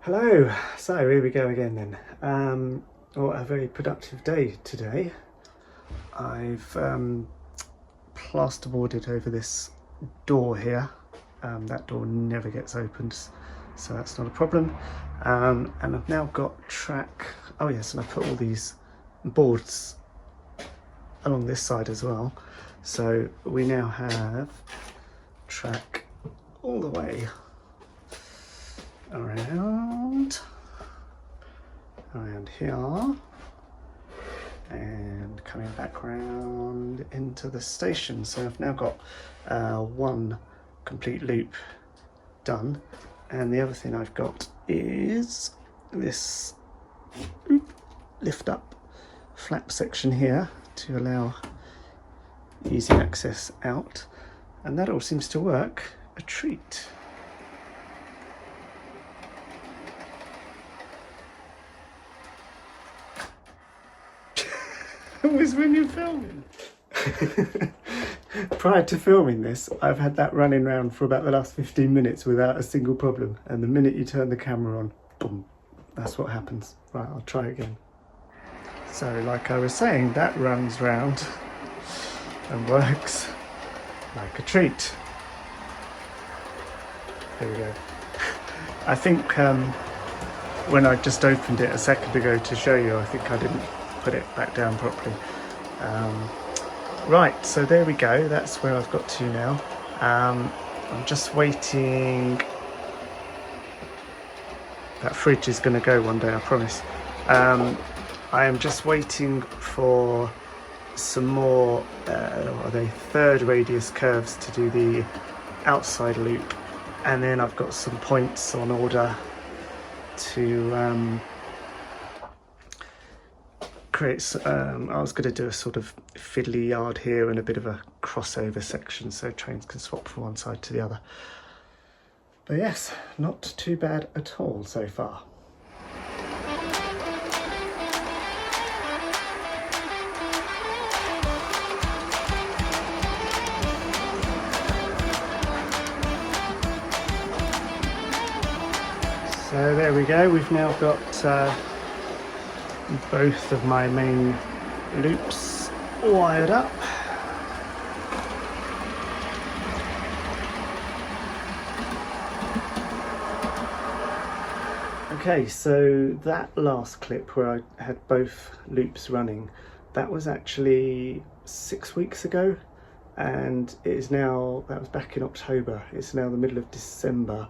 Hello, so here we go again then. Well, a very productive day today. I've plasterboarded over this door here. That door never gets opened, so that's not a problem. And I've now got track, oh yes, and I put all these boards along this side as well. So we now have track all the way around here and coming back round into the station. So I've now got one complete loop done, and the other thing I've got is this lift up flap section here to allow easy access out, and that all seems to work a treat. It was when you're filming. Prior to filming this, I've had that running around for about the last 15 minutes without a single problem, and the minute you turn the camera on, boom, that's what happens. Right, I'll try again. So like I was saying, that runs round and works like a treat. There we go. I think when I just opened it a second ago to show you, I think I didn't put it back down properly. Right, so there we go, that's where I've got to now. I'm just waiting. That fridge is going to go one day, I promise. I am just waiting for some more what are they, third radius curves to do the outside loop, and then I've got some points on order to create. I was going to do a sort of fiddly yard here and a bit of a crossover section so trains can swap from one side to the other. But yes, not too bad at all so far. So there we go, we've now got both of my main loops wired up. Okay, so that last clip where I had both loops running, that was actually 6 weeks ago, and it is now, that was back in October, it's now the middle of December,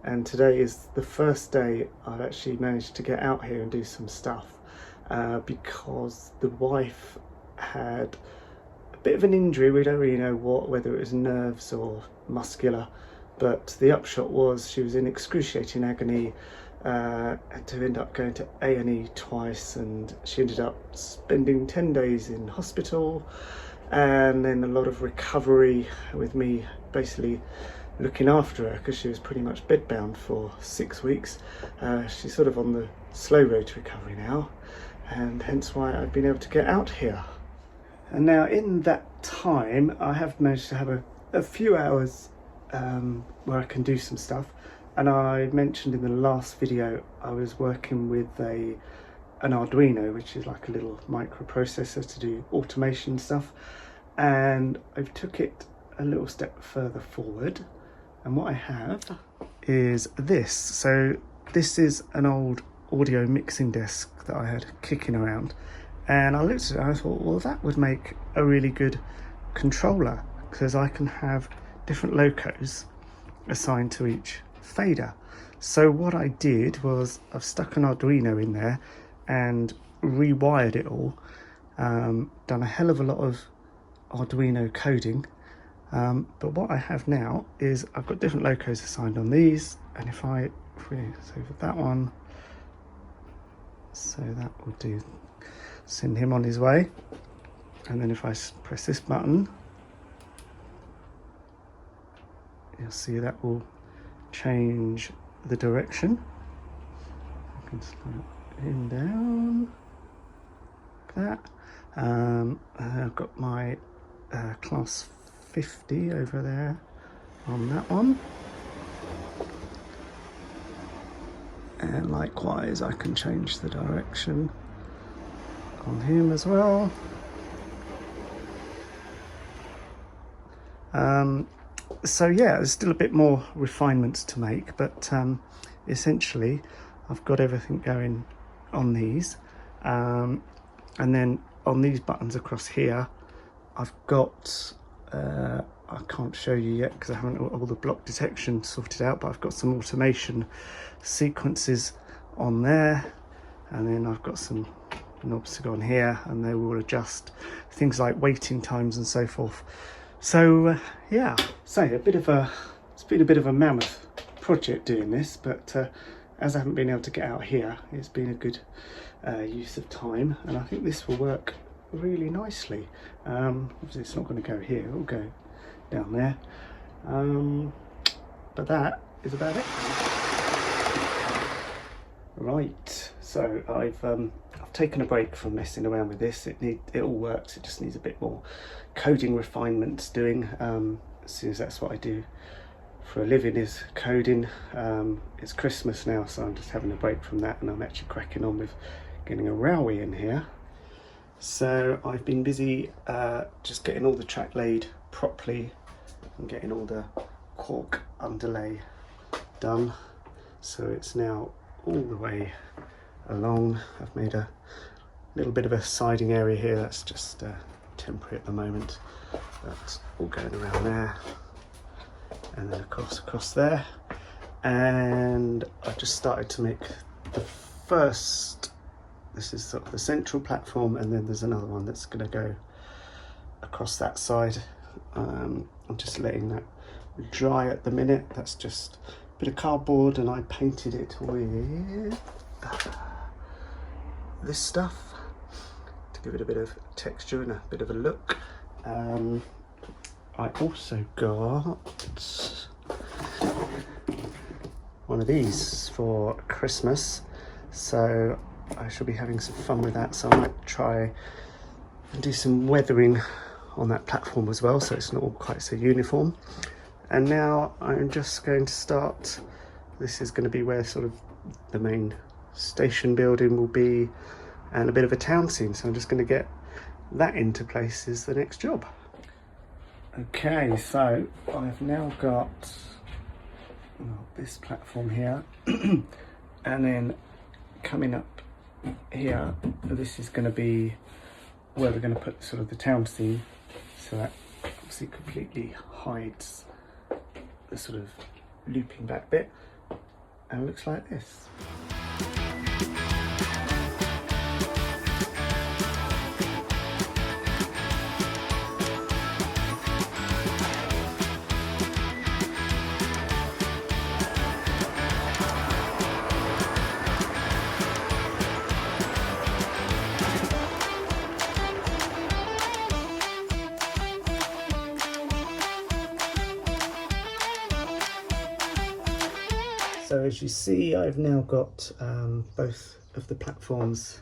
and today is the first day I've actually managed to get out here and do some stuff. Because the wife had a bit of an injury. We don't really know what, whether it was nerves or muscular, but the upshot was she was in excruciating agony, had to end up going to A&E twice, and she ended up spending 10 days in hospital, and then a lot of recovery with me basically looking after her because she was pretty much bedbound for 6 weeks. She's sort of on the slow road to recovery now, and hence why I've been able to get out here. And now in that time I have managed to have a few hours where I can do some stuff. And I mentioned in the last video I was working with an Arduino, which is like a little microprocessor to do automation stuff, and I've took it a little step further forward, and what I have is this. So this is an old audio mixing desk that I had kicking around, and I looked at it and I thought, well, that would make a really good controller because I can have different locos assigned to each fader. So what I did was I've stuck an Arduino in there and rewired it all, done a hell of a lot of Arduino coding, but what I have now is I've got different locos assigned on these, and if we so for that one, so that will do, send him on his way. And then if I press this button, you'll see that will change the direction. I can slow him down like that. I've got my class 50 over there on that one. And likewise I can change the direction on him as well. So yeah, there's still a bit more refinements to make, but essentially I've got everything going on these, and then on these buttons across here I've got I can't show you yet because I haven't got all the block detection sorted out, but I've got some automation sequences on there, and then I've got some knobs to go on here, and they will adjust things like waiting times and so forth. So yeah, so it's been a bit of a mammoth project doing this, but as I haven't been able to get out here, it's been a good use of time, and I think this will work really nicely. Obviously it's not going to go here, it will go down there, but that is about it. Right, so I've taken a break from messing around with this. It all works, it just needs a bit more coding refinements doing, as soon as that's what I do for a living, is coding. It's Christmas now, so I'm just having a break from that, and I'm actually cracking on with getting a Rowie in here. So I've been busy just getting all the track laid properly and getting all the cork underlay done, so it's now all the way along. I've made a little bit of a siding area here that's just temporary at the moment. That's all going around there, and then across there. And I've just started to make the first, this is sort of the central platform, and then there's another one that's going to go across that side. I'm just letting that dry at the minute. That's just a bit of cardboard, and I painted it with this stuff to give it a bit of texture and a bit of a look. I also got one of these for Christmas, so I shall be having some fun with that. So I might try and do some weathering on that platform as well, so it's not all quite so uniform. And now I'm just going to start, this is going to be where sort of the main station building will be, and a bit of a town scene, so I'm just going to get that into place is the next job. Okay, so I've now got this platform here, and then coming up here, this is going to be where we're going to put sort of the town scene, so that obviously completely hides the sort of looping back bit, and it looks like this. So as you see, I've now got both of the platforms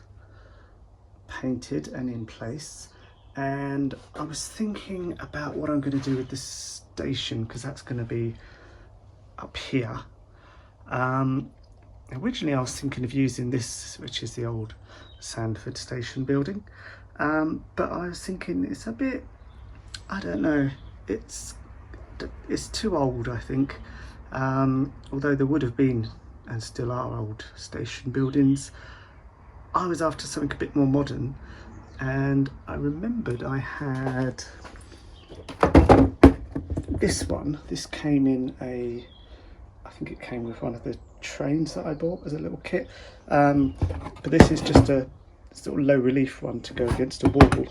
painted and in place, and I was thinking about what I'm going to do with this station, because that's going to be up here. Originally I was thinking of using this, which is the old Sandford station building, but I was thinking it's a bit, I don't know, it's too old, I think. Although there would have been, and still are, old station buildings, I was after something a bit more modern, and I remembered I had this one. This came in I think it came with one of the trains that I bought as a little kit, but this is just a sort of low relief one to go against a wall,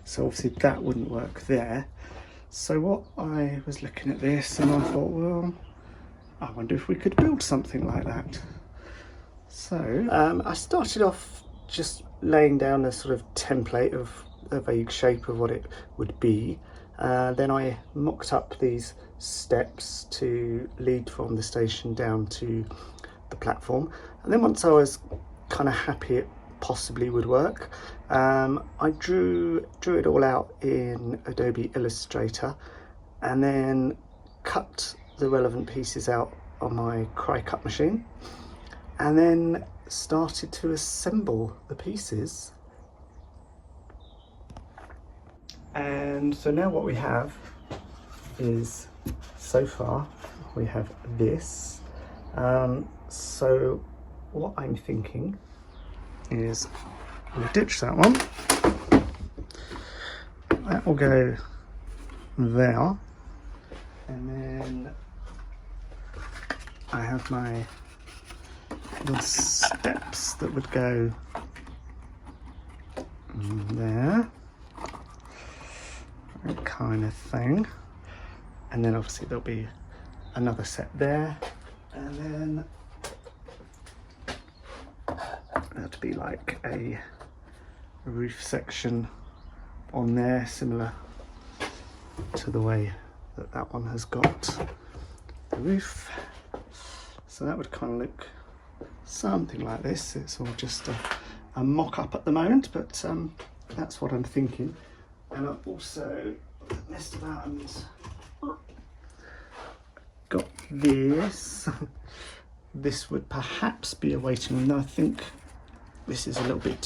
so obviously that wouldn't work there. So what I was looking at this, and I thought, well, I wonder if we could build something like that. So I started off just laying down a sort of template of a vague shape of what it would be. Then I mocked up these steps to lead from the station down to the platform. And then once I was kind of happy it possibly would work, I drew it all out in Adobe Illustrator, and then cut the relevant pieces out on my cry cut machine, and then started to assemble the pieces. And so now what we have is, so far, we have this. So what I'm thinking is we'll ditch that one. That will go there. And then I have my little steps that would go there. That kind of thing. And then obviously there'll be another set there. And then that'd be like a roof section on there, similar to the way that that one has got the roof. So that would kind of look something like this. It's all just a mock-up at the moment, but that's what I'm thinking. And I've also messed about and got this. This would perhaps be a waiting room. I think this is a little bit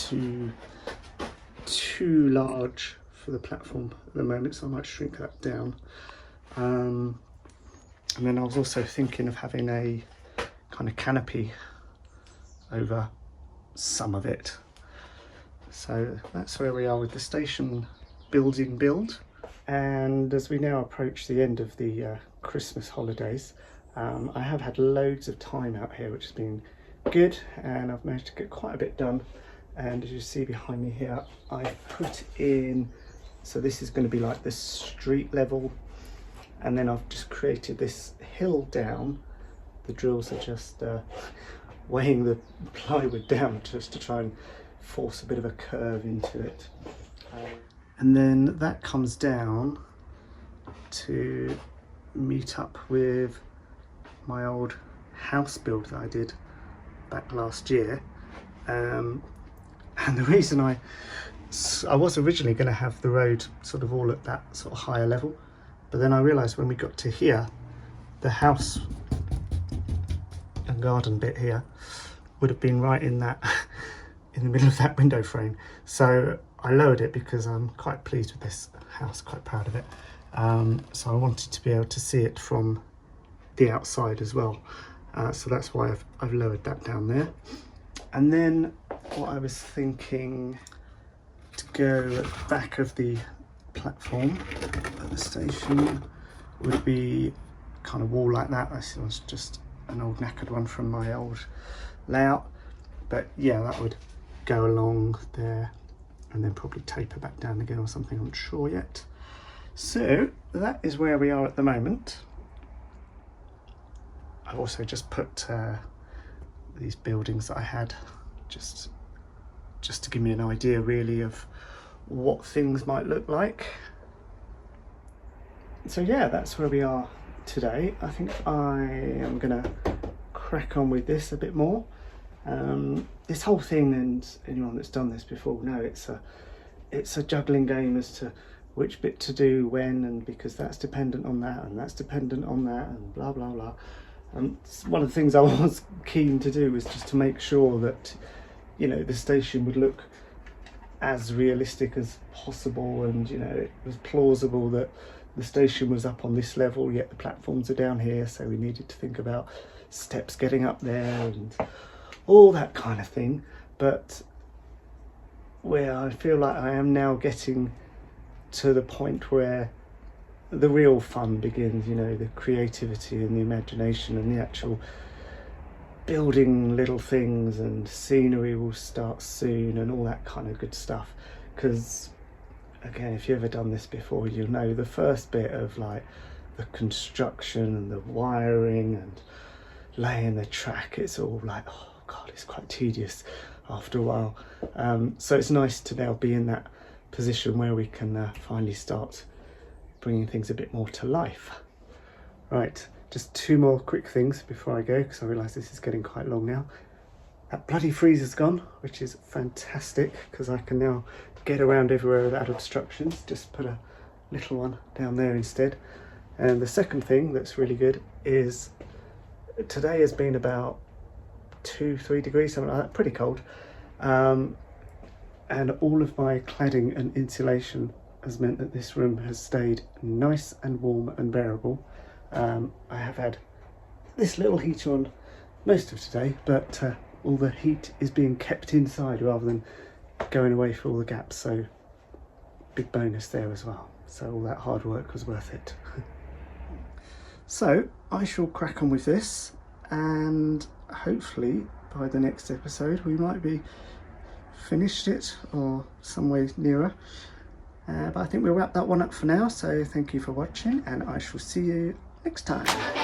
too large for the platform at the moment, so I might shrink that down. And then I was also thinking of having a kind of canopy over some of it. So that's where we are with the station build. And as we now approach the end of the Christmas holidays, I have had loads of time out here, which has been good, and I've managed to get quite a bit done. And as you see behind me here, I put in, so this is going to be like the street level, and then I've just created this hill down. The drills are just weighing the plywood down just to try and force a bit of a curve into it. And then that comes down to meet up with my old house build that I did back last year. And the reason I was originally going to have the road sort of all at that sort of higher level, but then I realised when we got to here, the house and garden bit here would have been right in that in the middle of that window frame. So I lowered it because I'm quite pleased with this house, quite proud of it. So I wanted to be able to see it from the outside as well. So that's why I've lowered that down there. And then what I was thinking to go at the back of the platform at the station would be kind of wall like that. This was just an old knackered one from my old layout. But yeah, that would go along there and then probably taper back down again or something, I'm not sure yet. So that is where we are at the moment. I've also just put these buildings that I had just to give me an idea really of what things might look like. So yeah, that's where we are today. I think I am gonna crack on with this a bit more. This whole thing, and anyone that's done this before know it's a juggling game as to which bit to do when, and because that's dependent on that and that's dependent on that and blah blah blah. And one of the things I was keen to do was just to make sure that, you know, the station would look as realistic as possible, and you know, it was plausible that the station was up on this level yet the platforms are down here, so we needed to think about steps getting up there and all that kind of thing. But where I feel like I am now getting to the point where the real fun begins, you know, the creativity and the imagination and the actual building little things, and scenery will start soon and all that kind of good stuff. Because again, if you've ever done this before, you'll know the first bit of like the construction and the wiring and laying the track, it's all like, oh god, it's quite tedious after a while. So it's nice to now be in that position where we can finally start bringing things a bit more to life. Right, just two more quick things before I go, because I realise this is getting quite long now. That bloody freezer's gone, which is fantastic, because I can now get around everywhere without obstructions. Just put a little one down there instead. And the second thing that's really good is today has been about 2-3 degrees, something like that, pretty cold. And all of my cladding and insulation has meant that this room has stayed nice and warm and bearable. I have had this little heater on most of today, but all the heat is being kept inside rather than going away for all the gaps, so big bonus there as well. So all that hard work was worth it. So I shall crack on with this, and hopefully by the next episode we might be finished it or some way nearer. But I think we'll wrap that one up for now, so thank you for watching and I shall see you next time.